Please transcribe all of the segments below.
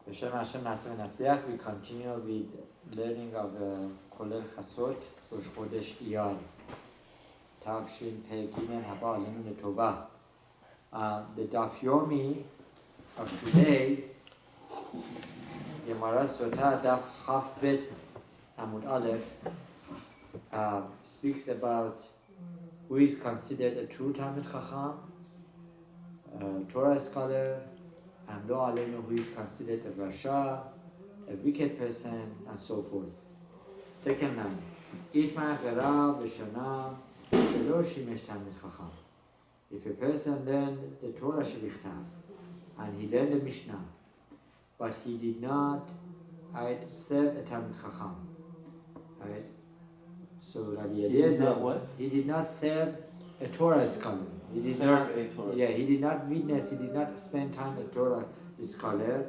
B'Shem Hashem Na'aseh V'Natzliach. We continue with learning of Kolel Chasot, Rosh Chodesh Iyar. Tavshin Pei Gimel Haba Alenu L'Tova. The Daf Yomi of today, Gemara Sotah Daf Chaf Bet Amud Aleph, speaks about who is considered a true Talmid Chacham, Torah scholar, and Lo Aleinu, who is considered a Rasha, a wicked person, and so forth. Second line, Itma Gera V'Shana V'Lo Shimesh Talmid Chacham. If a person learned the Torah Shebichtav, and he learned the Mishnah, but he did not serve a Talmid Chacham, right? So Rabbi Eliezer, he did not serve a Torah scholar. He did not, he did not witness, he did not spend time with Torah scholar.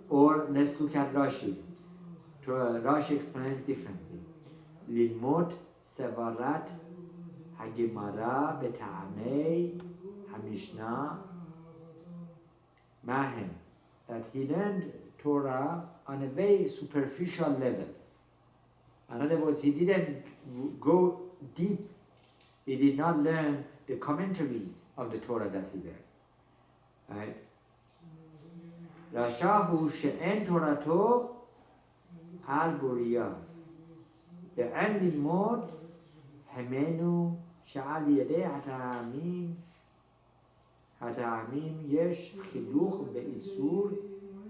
Or let's look at Rashi. Rashi explains differently. Lilmod sevarat hagemara beta'amei hamishna mahem. That he learned Torah on a very superficial level. In other words, he didn't go deep. He did not learn the commentaries of the Torah that he learned. Right? Rashahu she'en Torato al Buriya. Ve'en lilmod hemenu she'al yedei hata'amim yesh chiluch be'isur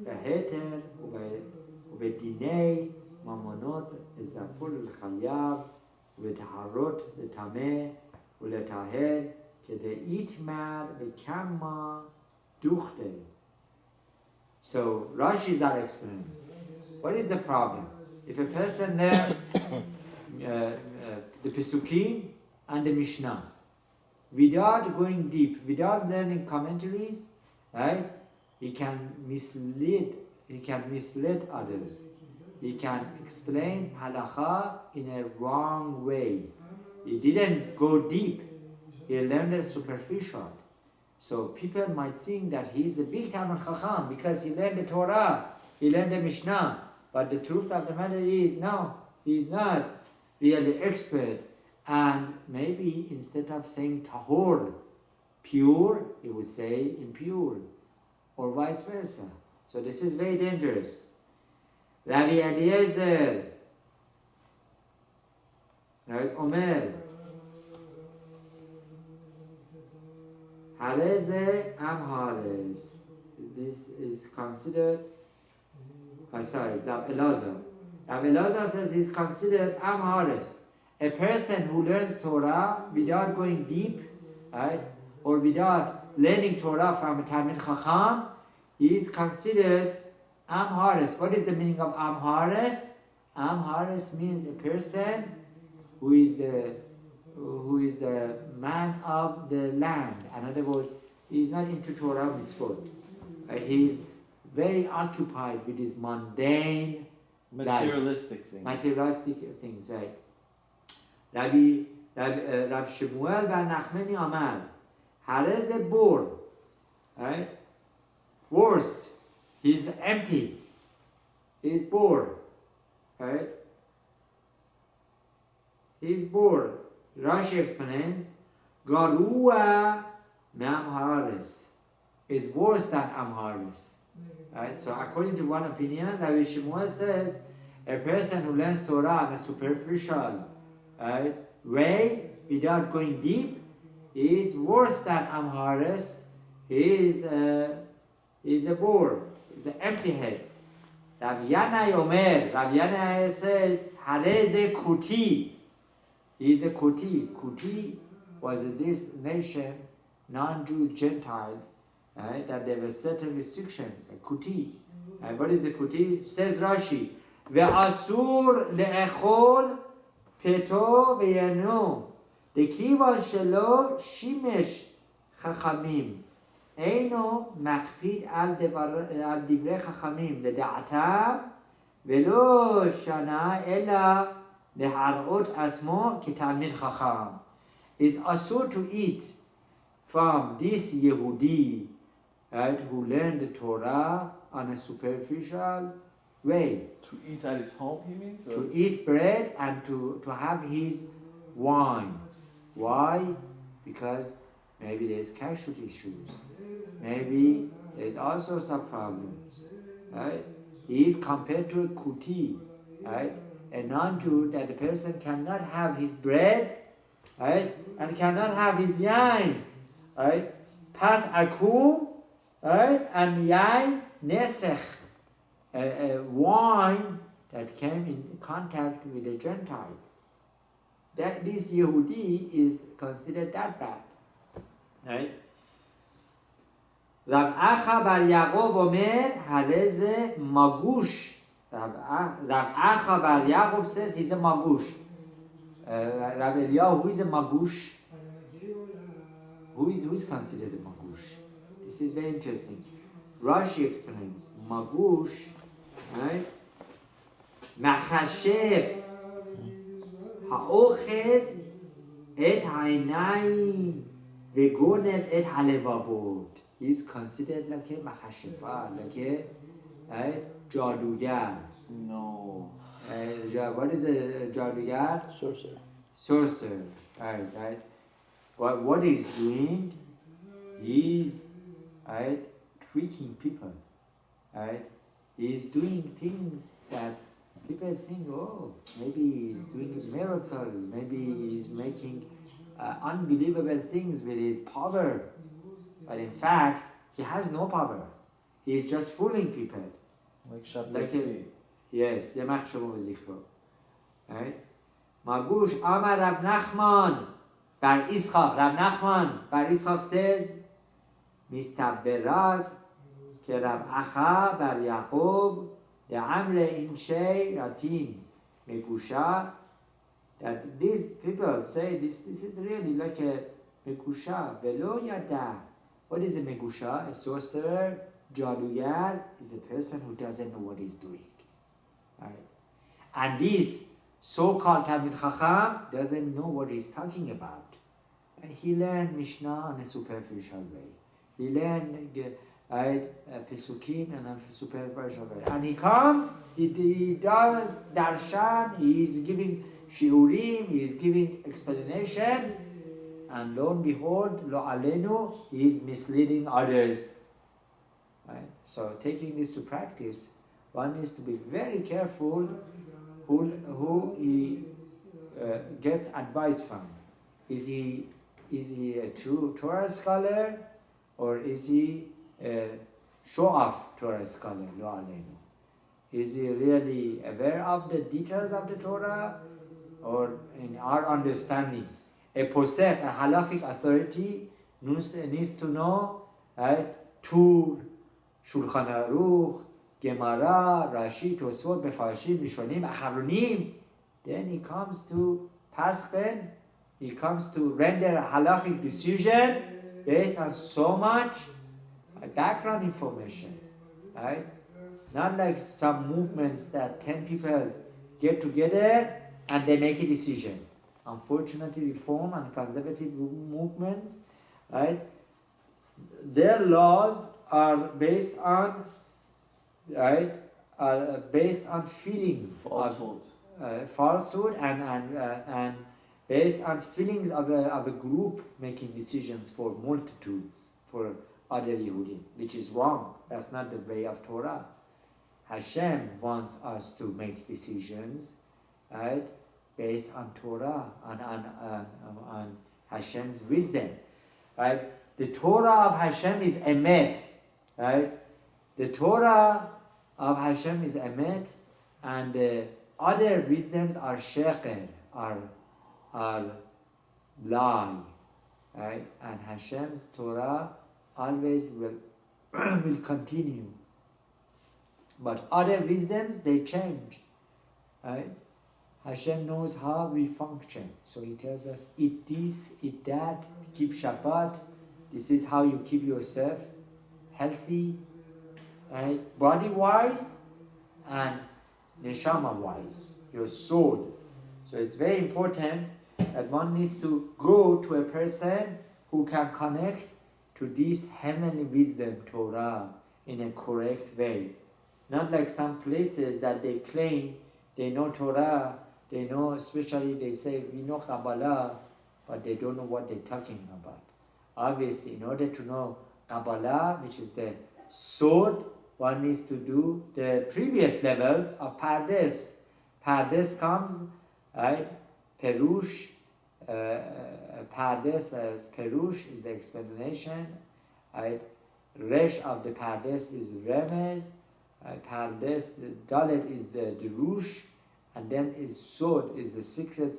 be'heter u'bedinei mamonot ezapur l'chayav u'betaharot l'tameh u'letaher kede'itmar be'kamma duchte. So Rashi is that explains. What is the problem? If a person learns the Pesukim and the Mishnah without going deep, without learning commentaries, right? He can mislead others. He can explain halakha in a wrong way. He didn't go deep. He learned it superficial. So people might think that he's a big Talmid Chacham because he learned the Torah, he learned the Mishnah. But the truth of the matter is, no, he's not really expert. And maybe instead of saying tahor, pure, he would say impure, or vice versa. So this is very dangerous. Rabbi Eliezer, right, Omer, Hareze Amhares. This is considered, it's Rabbi Elazar. Rabbi Elazar says he's considered Amhares. A person who learns Torah without going deep, right, or without learning Torah from a Talmid Chacham, is considered Amhares. What is the meaning of Amhares? Amhares means a person who is the man of the land. In other words, he is not into Torah mitzvot. Right? He is very occupied with his mundane materialistic things. Materialistic things, right? Rabbi Shemuel bar Nachmani Amar, Harez bor, right? Worse, he's empty. He's bored, right? He's bored. Rashi explains, Garua Me'amharis is worse than Amharis. Right? So according to one opinion, Rabbi Shemuel says a person who learns Torah in a superficial way, without going deep, is worse than Amharis. He is a bore, is the empty head. Rabbi Yanai says, Hareze Kuti. He is a Kuti. Kuti was in this nation, non-Jews, Gentile, that there were certain restrictions, like Kuti. And what is the Kuti? Says Rashi, Ve'asur le'echol peto ve'yanu. Dekivan shelo shimesh chachamim. Eino makpid al divrei chachamim leda'atam ve'lo shana ela leharot asmo kitalmid chacham. It's asur to eat from this Yehudi, right, who learned the Torah on a superficial way. To eat at his home, he means? Or? To eat bread and to have his wine. Why? Because maybe there's cash issues. Maybe there's also some problems. Right? He is compared to a kuti. Right? A non-Jew, that the person cannot have his bread, right? And cannot have his yain. Right? Pat akum, right? And yain nesech. A wine that came in contact with a Gentile. That this Yehudi is considered that bad. Right? Rav Acha bar Yaakov omer hareze magush. Rav Acha bar Yaakov says he's a magush. Rav Eliyahu, who is a magush? Who is considered a magush? This is very interesting. Rashi explains magush, right? Machashev ha'ochez et ha'inayim vegonev et halevavot. He is considered like a machashefa, like a right, jadugar. No. What is a jadugar? Sorcerer. Sorcerer. Right. What he's doing? He's right, tricking people. Right. He's doing things that people think, oh, maybe he's doing miracles. Maybe he's making unbelievable things with his power. But in fact, he has no power. He's just fooling people. Like Shabbat. Yes, Yemach Shalom V'Zichro. Right? Magush Amar Rav Nachman Bar Yitzchak. Rav Nachman Bar Yitzchak says, Mistaberag Ke Rav Acha Bar Yaakov De Amre Inshei Ratin Mekusha. That these people say this is really like a Mekusha. Velo Yada. What is a Megusha? A sorcerer, jadugar, is a person who doesn't know what he's doing. Right? And this so-called Talmud Chacham doesn't know what he's talking about. He learned Mishnah in a superficial way. He learned Pesukim in a superficial way. And he comes, he does darshan, he is giving shiurim, he is giving explanation, and lo and behold, lo alenu, he is misleading others. Right? So taking this to practice, one needs to be very careful who he gets advice from. Is he a true Torah scholar, or is he a show-off Torah scholar, lo alenu? Is he really aware of the details of the Torah, or in our understanding? A posek, a halachic authority, needs to know, right, Tur, Shulchan Aruch, Gemara, Rashi, Tosfot, Mefarshim, Rishonim, Acharonim. Then he comes to Pasken, he comes to render a halachic decision based on so much background information, right? Not like some movements that 10 people get together and they make a decision. Unfortunately, reform and conservative movements, right? Their laws are based on, right? Are based on feelings, falsehood, and based on feelings of a group making decisions for multitudes, for other Yehudim, which is wrong. That's not the way of Torah. Hashem wants us to make decisions, right? Based on Torah, on Hashem's wisdom, right? The Torah of Hashem is emet, right? The Torah of Hashem is emet, and the other wisdoms are sheker, are lie, right? And Hashem's Torah always will continue. But other wisdoms, they change, right? Hashem knows how we function. So He tells us, eat this, eat that, keep Shabbat. This is how you keep yourself healthy, right? Body-wise and neshama-wise, your soul. So it's very important that one needs to go to a person who can connect to this heavenly wisdom, Torah, in a correct way. Not like some places that they claim they know Torah, they know, especially they say we know Kabbalah, but they don't know what they're talking about. Obviously, in order to know Kabbalah, which is the sword, one needs to do the previous levels of Pardes. Pardes comes, right? Perush, Pardes as Perush is the explanation, right? Resh of the Pardes is Remez, Pardes, the Dalet is the Rush, and then is Sod is the secret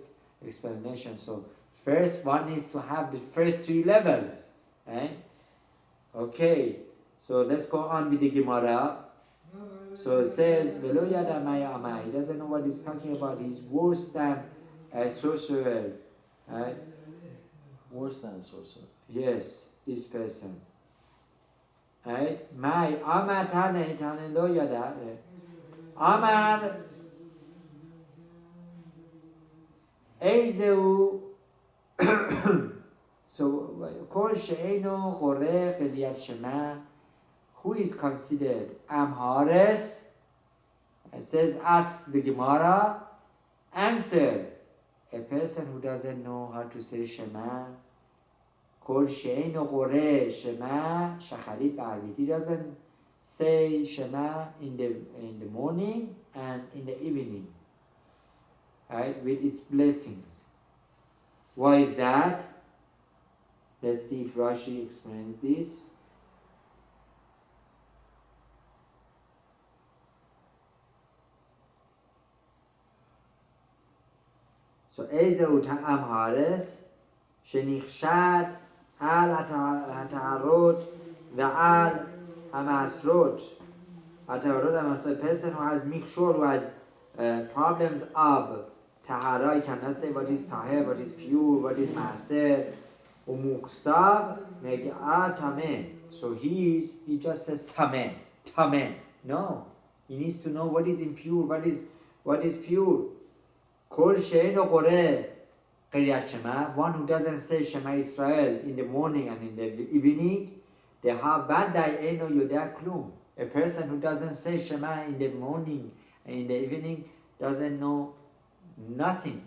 explanation. So first one needs to have the first three levels, right? Okay, so let's go on with the Gemara. So it says, Velo yada maya amai. He doesn't know what he's talking about. He's worse than a sorcerer, right? Worse than a sorcerer. Yes, this person. Right? Mai Amar Tane lo yada. Amar Eizeu. So Kol She'eno Chorech Eliyat Shema, who is considered Amhares? It says, ask the Gemara. Answer: a person who doesn't know how to say Shema. Kol she'eino qoreh Shema shacharit v'arvit. He doesn't say Shema in the morning and in the evening, right, with its blessings. Why is that? Let's see if Rashi explains this. So Ezeu ta'am hares shenichshad al hataharot ve'al hamasrot. Hataharot hamasrot. A person who has michshor, who has problems of tahara, he cannot say what is tahir, what is pure, what is maaser. Umuqsav meg'a tameh. So he just says tameh, tameh. No, he needs to know what is impure, what is pure. Kol she'eino qoreh Qiriyat Shema, one who doesn't say Shema Israel in the morning and in the evening, they have badai eno yodea klum. A person who doesn't say Shema in the morning and in the evening doesn't know nothing,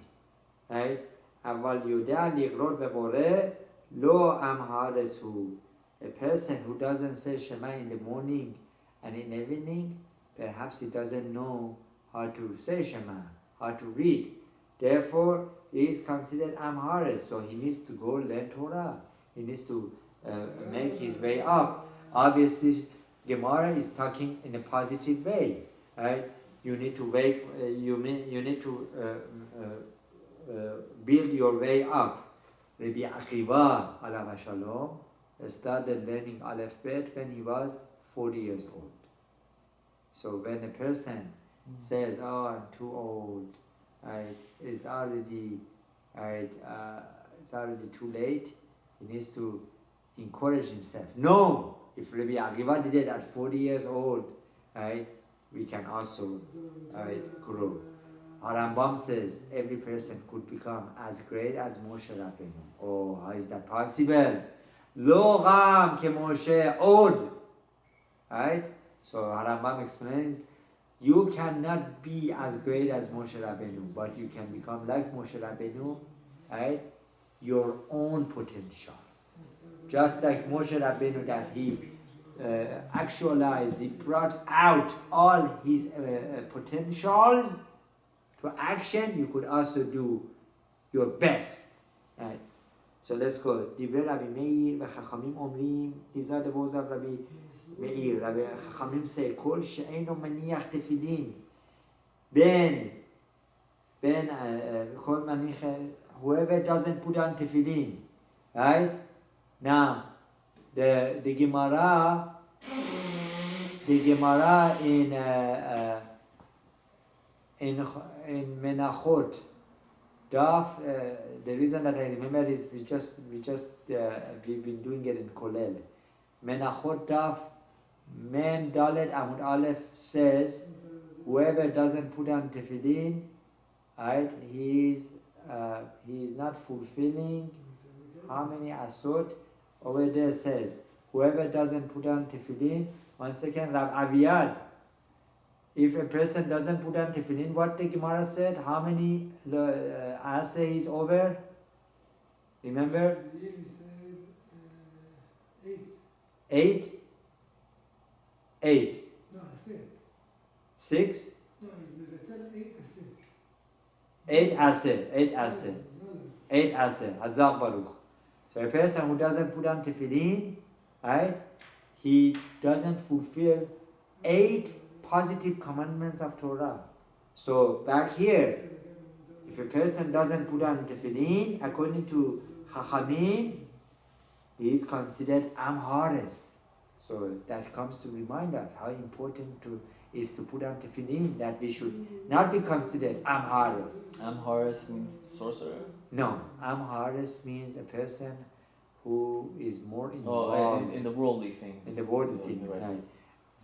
right? Aval yodea liqrot ve'qoreh lo amharesu. A person who doesn't say Shema in the morning and in the evening, perhaps he doesn't know how to say Shema, how to read. Therefore, he is considered Amharis, so he needs to go learn Torah. He needs to make his way up. Obviously, Gemara is talking in a positive way, right? You need to you need to build your way up. Rabbi Akiva, alav shalom, started learning Aleph Bet when he was 40 years old. So when a person says, "Oh, I'm too old," right, it's already too late. He needs to encourage himself. No, if Rabbi Akiva did it at 40 years old, right, we can also grow. Rambam says every person could become as great as Moshe Rabbeinu. Oh, how is that possible? Lo gham ke Moshe od. Right? So Rambam explains, you cannot be as great as Moshe Rabbeinu, but you can become like Moshe Rabbeinu, right? Your own potentials. Just like Moshe Rabbeinu, that he actualized, he brought out all his potentials to action, you could also do your best, right? So let's go. Divrei Rabbi Meir v'chachamim omrim. These are the words of Rabbi Meir. Rabbi Chachamim say, Kol she'eino maniach tefillin. Kol maniach, whoever doesn't put on tefillin, right? Now, the Gemara in Menachot, Daf, the reason that I remember is we've been doing it in Kolel. Menachot Daf, Mem Dalet Amud Aleph says, whoever doesn't put on tefillin, right, he is not fulfilling how many asot. Over there says, whoever doesn't put on tefillin, One second, Rab Aviyad. If a person doesn't put on tefillin, what the Gemara said, how many Aseh is over? Remember? You said 8. 8? 8. No, I said. 6? No, it's the 8 I said. 8 Aseh. 8 Aseh. 8 Aseh. Hazak Baruch. So a person who doesn't put on tefillin, right? He doesn't fulfill 8 positive commandments of Torah. So back here, if a person doesn't put on tefillin, according to Chachamim, he is considered Am Haaretz. So that comes to remind us how important is to put on tefillin, that we should not be considered Am Haaretz. Am Haaretz means sorcerer? No, Am Haaretz means a person who is more involved in the worldly things. in the worldly Oh, things, right. right?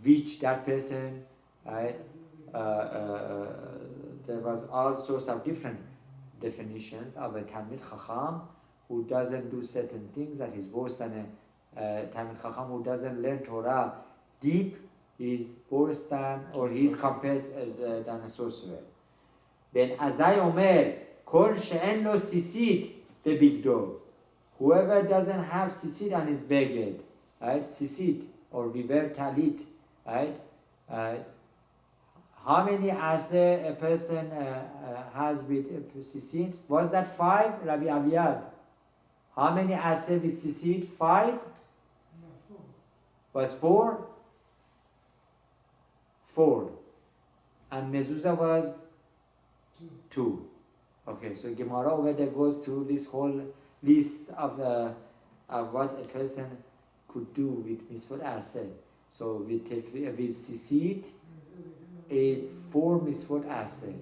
Which that person, right? There was all sorts of different definitions of a Talmid Chacham who doesn't do certain things, that is worse than a Talmid Chacham who doesn't learn Torah deep, is worse than, or he's compared than a sorcerer. Then Azai Omer, Kol she'en lo sisit bebigdo. Whoever doesn't have sisit on his beged, right? Sisit, or we wear talit, right? How many aseh a person has with sisit? Was that 5, Rabbi Aviyad? How many aseh with sisit? 5? No, 4. Was 4? 4. And mezuzah was 2. Okay, so Gemara over there goes through this whole list of what a person could do with mitzvot aseh. So with sisit is 4 mitzvot aseh.